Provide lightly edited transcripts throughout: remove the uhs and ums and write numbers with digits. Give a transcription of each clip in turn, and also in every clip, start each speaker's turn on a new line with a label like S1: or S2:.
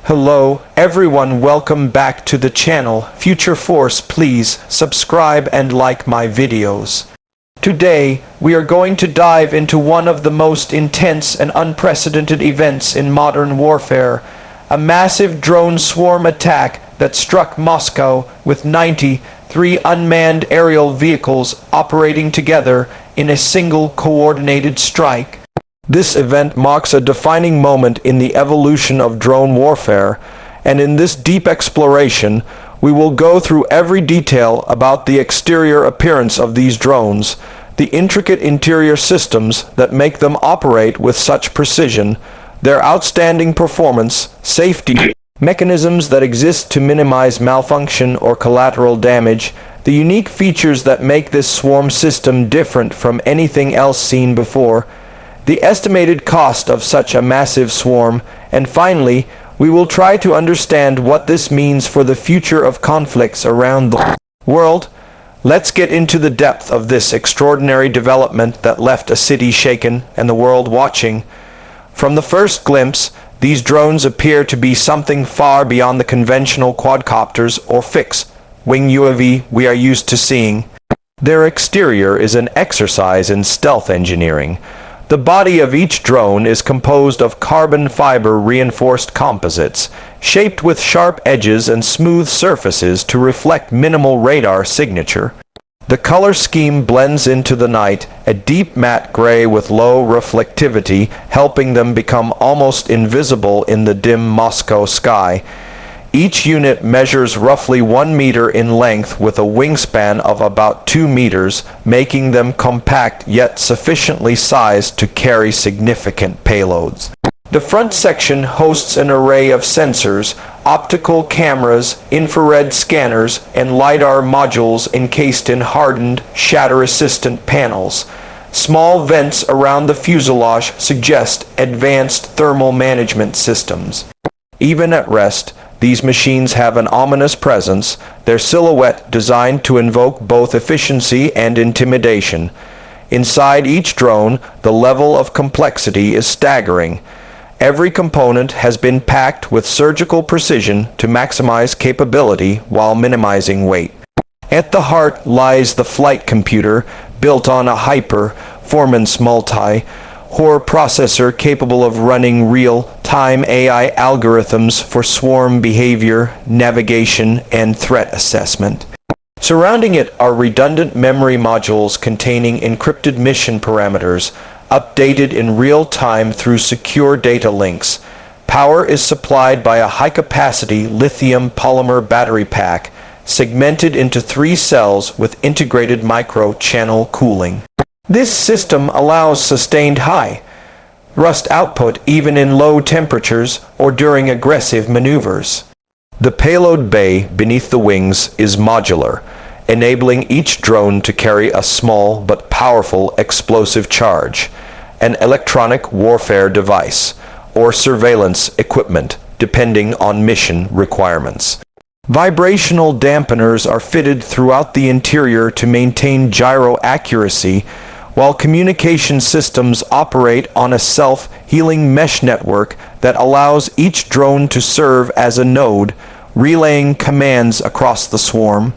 S1: Hello everyone, welcome back to the channel. Future Force, please subscribe and like my videos. Today we are going to dive into one of the most intense and unprecedented events in modern warfare, a massive drone swarm attack that struck Moscow with 93 unmanned aerial vehicles operating together in a single coordinated strike. This event marks a defining moment in the evolution of drone warfare, and in this deep exploration, we will go through every detail about the exterior appearance of these drones, the intricate interior systems that make them operate with such precision, their outstanding performance, safety mechanisms that exist to minimize malfunction or collateral damage, the unique features that make this swarm system different from anything else seen before, the estimated cost of such a massive swarm, and finally, we will try to understand what this means for the future of conflicts around the world. Let's get into the depth of this extraordinary development that left a city shaken and the world watching. From the first glimpse, these drones appear to be something far beyond the conventional quadcopters or fixed-wing UAV we are used to seeing. Their exterior is an exercise in stealth engineering. The body of each drone is composed of carbon fiber reinforced composites, shaped with sharp edges and smooth surfaces to reflect minimal radar signature. The color scheme blends into the night, a deep matte gray with low reflectivity, helping them become almost invisible in the dim Moscow sky. Each unit measures roughly 1 meter in length with a wingspan of about 2 meters, making them compact yet sufficiently sized to carry significant payloads. The front section hosts an array of sensors, optical cameras, infrared scanners, and LiDAR modules encased in hardened, shatter-resistant panels. Small vents around the fuselage suggest advanced thermal management systems. Even at rest, these machines have an ominous presence, their silhouette designed to invoke both efficiency and intimidation. Inside each drone, the level of complexity is staggering. Every component has been packed with surgical precision to maximize capability while minimizing weight. At the heart lies the flight computer, built on a high-performance multi-core processor capable of running real-time AI algorithms for swarm behavior, navigation, and threat assessment. Surrounding it are redundant memory modules containing encrypted mission parameters, updated in real time through secure data links. Power is supplied by a high-capacity lithium polymer battery pack, segmented into 3 cells with integrated micro-channel cooling. This system allows sustained high thrust output even in low temperatures or during aggressive maneuvers. The payload bay beneath the wings is modular, enabling each drone to carry a small but powerful explosive charge, an electronic warfare device, or surveillance equipment, depending on mission requirements. Vibrational dampeners are fitted throughout the interior to maintain gyro accuracy, while communication systems operate on a self-healing mesh network that allows each drone to serve as a node, relaying commands across the swarm.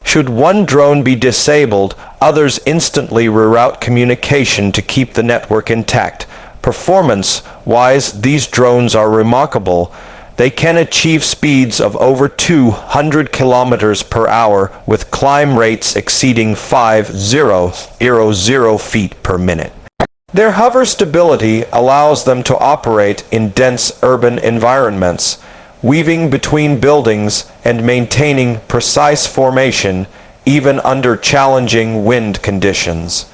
S1: Should one drone be disabled, others instantly reroute communication to keep the network intact. Performance-wise, these drones are remarkable. They can achieve speeds of over 200 kilometers per hour with climb rates exceeding 5,000 feet per minute. Their hover stability allows them to operate in dense urban environments, weaving between buildings and maintaining precise formation even under challenging wind conditions.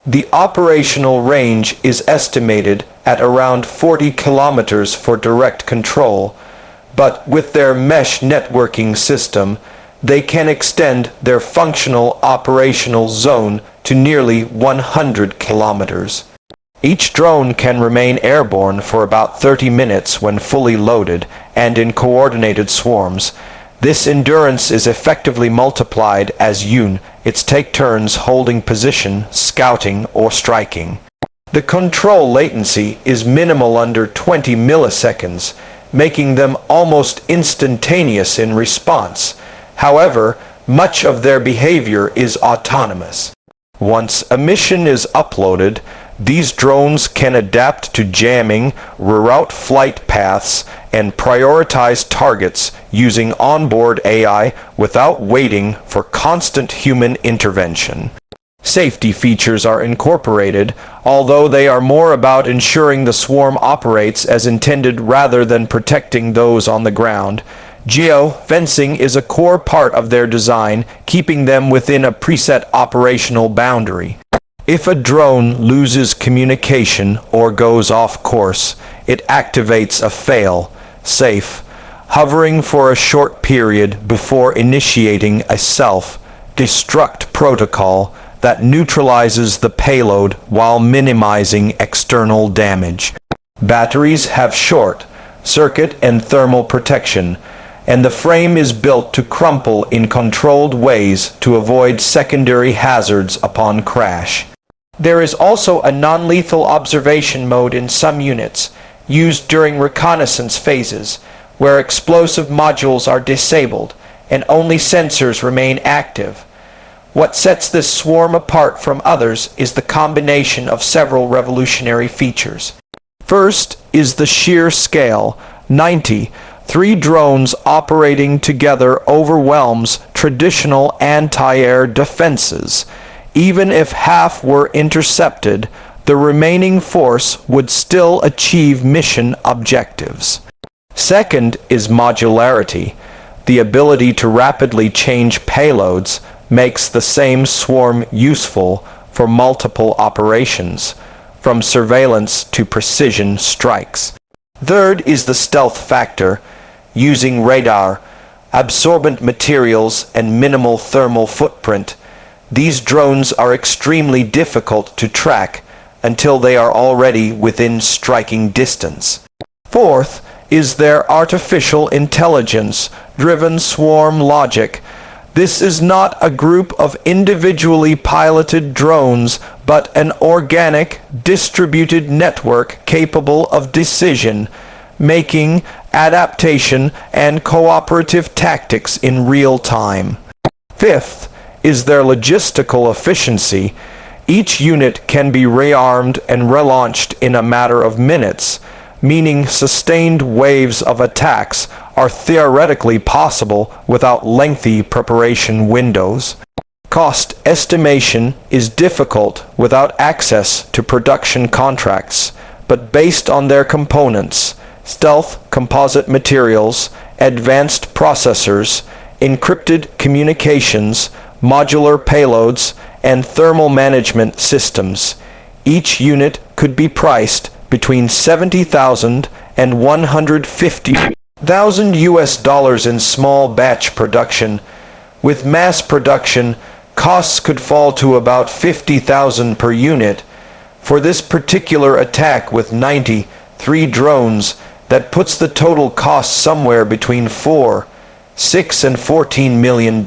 S1: The operational range is estimated at around 40 kilometers for direct control, but with their mesh networking system, they can extend their functional operational zone to nearly 100 kilometers. Each drone can remain airborne for about 30 minutes when fully loaded and in coordinated swarms. This endurance is effectively multiplied as units take turns holding position, scouting, or striking. The control latency is minimal, under 20 milliseconds, making them almost instantaneous in response. However, much of their behavior is autonomous. Once a mission is uploaded, these drones can adapt to jamming, reroute flight paths, and prioritize targets using onboard AI without waiting for constant human intervention. Safety features are incorporated, although they are more about ensuring the swarm operates as intended rather than protecting those on the ground. Geo-fencing is a core part of their design, keeping them within a preset operational boundary. If a drone loses communication or goes off course, it activates a fail-safe, hovering for a short period before initiating a self-destruct protocol that neutralizes the payload while minimizing external damage. Batteries have short circuit and thermal protection, and the frame is built to crumple in controlled ways to avoid secondary hazards upon crash. There is also a non-lethal observation mode in some units, used during reconnaissance phases, where explosive modules are disabled and only sensors remain active. What sets this swarm apart from others is the combination of several revolutionary features. First is the sheer scale. 93 drones operating together overwhelms traditional anti-air defenses. Even if half were intercepted, the remaining force would still achieve mission objectives. Second is modularity. The ability to rapidly change payloads makes the same swarm useful for multiple operations, from surveillance to precision strikes. Third is the stealth factor. Using radar, absorbent materials, and minimal thermal footprint, these drones are extremely difficult to track until they are already within striking distance. Fourth is their artificial intelligence-driven swarm logic. This is not a group of individually piloted drones, but an organic, distributed network capable of decision-making, adaptation, and cooperative tactics in real time. Fifth is their logistical efficiency. Each unit can be rearmed and relaunched in a matter of minutes, meaning sustained waves of attacks are theoretically possible without lengthy preparation windows. Cost estimation is difficult without access to production contracts, but based on their components, stealth composite materials, advanced processors, encrypted communications, modular payloads, and thermal management systems, each unit could be priced between $70,000 and $150,000 US in small batch production. With mass production, costs could fall to about $50,000 per unit. For this particular attack with 93 drones, that puts the total cost somewhere between $4, $6, and $14 million.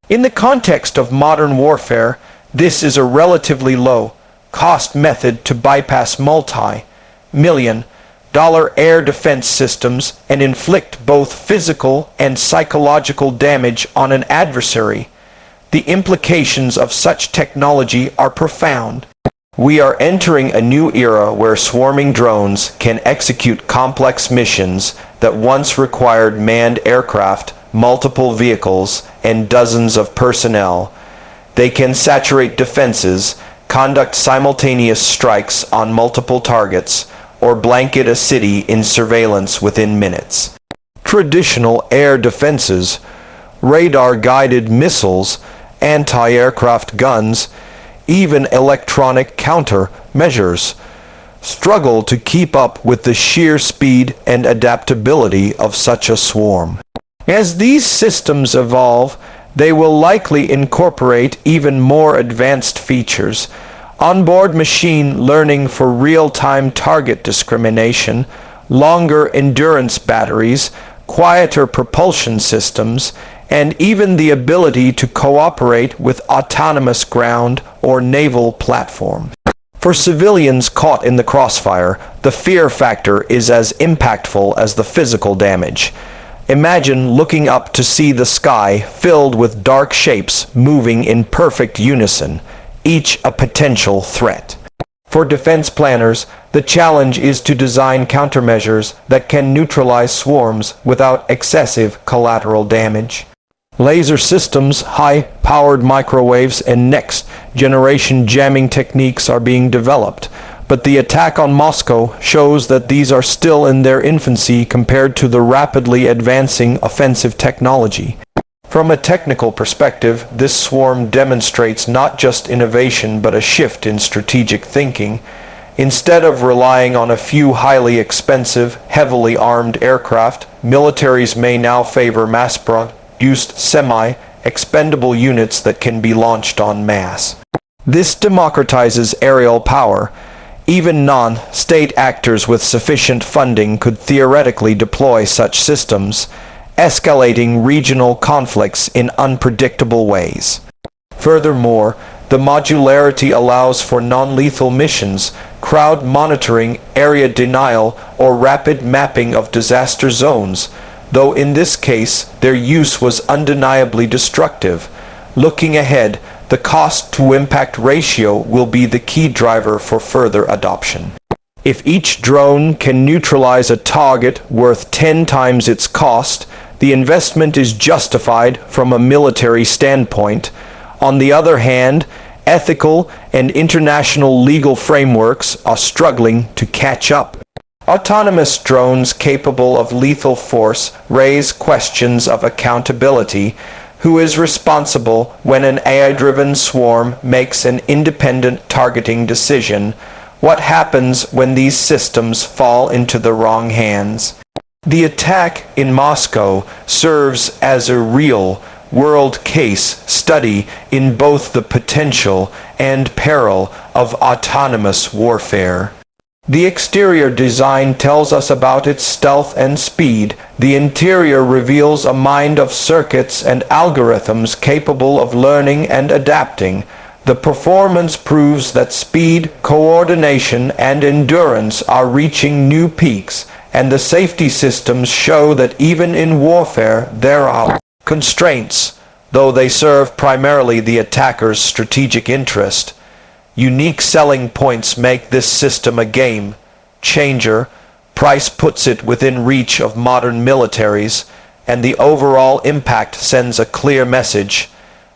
S1: In the context of modern warfare, this is a relatively low-cost method to bypass multi-million-dollar air defense systems and inflict both physical and psychological damage on an adversary. The implications of such technology are profound. We are entering a new era where swarming drones can execute complex missions that once required manned aircraft, multiple vehicles, and dozens of personnel. They can saturate defenses, conduct simultaneous strikes on multiple targets, or blanket a city in surveillance within minutes. Traditional air defenses, radar-guided missiles, anti-aircraft guns, even electronic countermeasures, struggle to keep up with the sheer speed and adaptability of such a swarm. As these systems evolve, they will likely incorporate even more advanced features: onboard machine learning for real-time target discrimination, longer endurance batteries, quieter propulsion systems, and even the ability to cooperate with autonomous ground or naval platforms. For civilians caught in the crossfire, the fear factor is as impactful as the physical damage. Imagine looking up to see the sky filled with dark shapes moving in perfect unison, each a potential threat. For defense planners, the challenge is to design countermeasures that can neutralize swarms without excessive collateral damage. Laser systems, high-powered microwaves, and next-generation jamming techniques are being developed, but the attack on Moscow shows that these are still in their infancy compared to the rapidly advancing offensive technology. From a technical perspective, this swarm demonstrates not just innovation but a shift in strategic thinking. Instead of relying on a few highly expensive, heavily armed aircraft, militaries may now favor mass-produced semi-expendable units that can be launched en masse. This democratizes aerial power. Even non-state actors with sufficient funding could theoretically deploy such systems, escalating regional conflicts in unpredictable ways. Furthermore, the modularity allows for non-lethal missions, crowd monitoring, area denial, or rapid mapping of disaster zones, though in this case their use was undeniably destructive. Looking ahead, the cost-to-impact ratio will be the key driver for further adoption. If each drone can neutralize a target worth 10 times its cost, the investment is justified from a military standpoint. On the other hand, ethical and international legal frameworks are struggling to catch up. Autonomous drones capable of lethal force raise questions of accountability. Who is responsible when an AI-driven swarm makes an independent targeting decision? What happens when these systems fall into the wrong hands? The attack in Moscow serves as a real-world case study in both the potential and peril of autonomous warfare. The exterior design tells us about its stealth and speed. The interior reveals a mind of circuits and algorithms capable of learning and adapting. The performance proves that speed, coordination, and endurance are reaching new peaks, and the safety systems show that even in warfare there are constraints, though they serve primarily the attacker's strategic interest. Unique selling points make this system a game changer. Price puts it within reach of modern militaries, and the overall impact sends a clear message.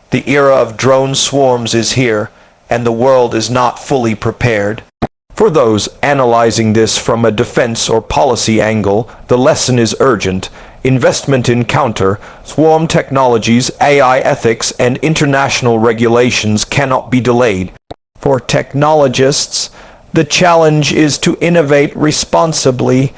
S1: The era of drone swarms is here, and the world is not fully prepared. For those analyzing this from a defense or policy angle, the lesson is urgent. Investment in counter-swarm technologies, AI ethics, and international regulations cannot be delayed. For technologists, the challenge is to innovate responsibly,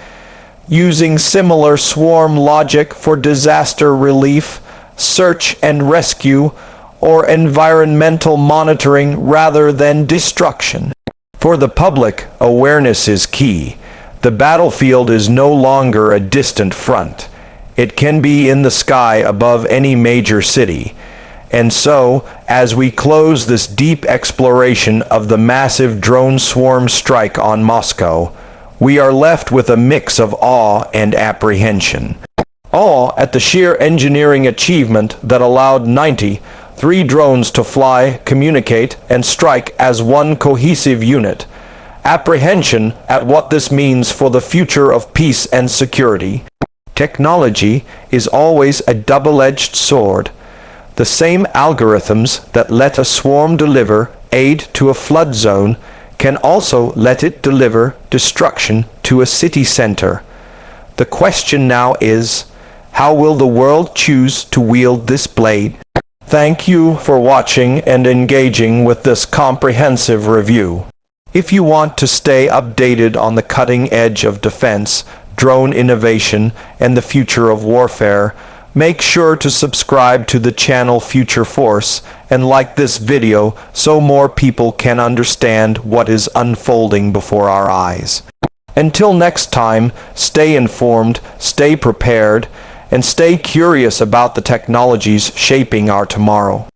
S1: using similar swarm logic for disaster relief, search and rescue, or environmental monitoring rather than destruction. For the public, awareness is key. The battlefield is no longer a distant front. It can be in the sky above any major city. And so, as we close this deep exploration of the massive drone swarm strike on Moscow, we are left with a mix of awe and apprehension. Awe at the sheer engineering achievement that allowed 93 drones to fly, communicate, and strike as one cohesive unit. Apprehension at what this means for the future of peace and security. Technology is always a double-edged sword. The same algorithms that let a swarm deliver aid to a flood zone can also let it deliver destruction to a city center. The question now is, how will the world choose to wield this blade? Thank you for watching and engaging with this comprehensive review. If you want to stay updated on the cutting edge of defense, drone innovation, and the future of warfare, make sure to subscribe to the channel Future Force and like this video so more people can understand what is unfolding before our eyes. Until next time, stay informed, stay prepared, and stay curious about the technologies shaping our tomorrow.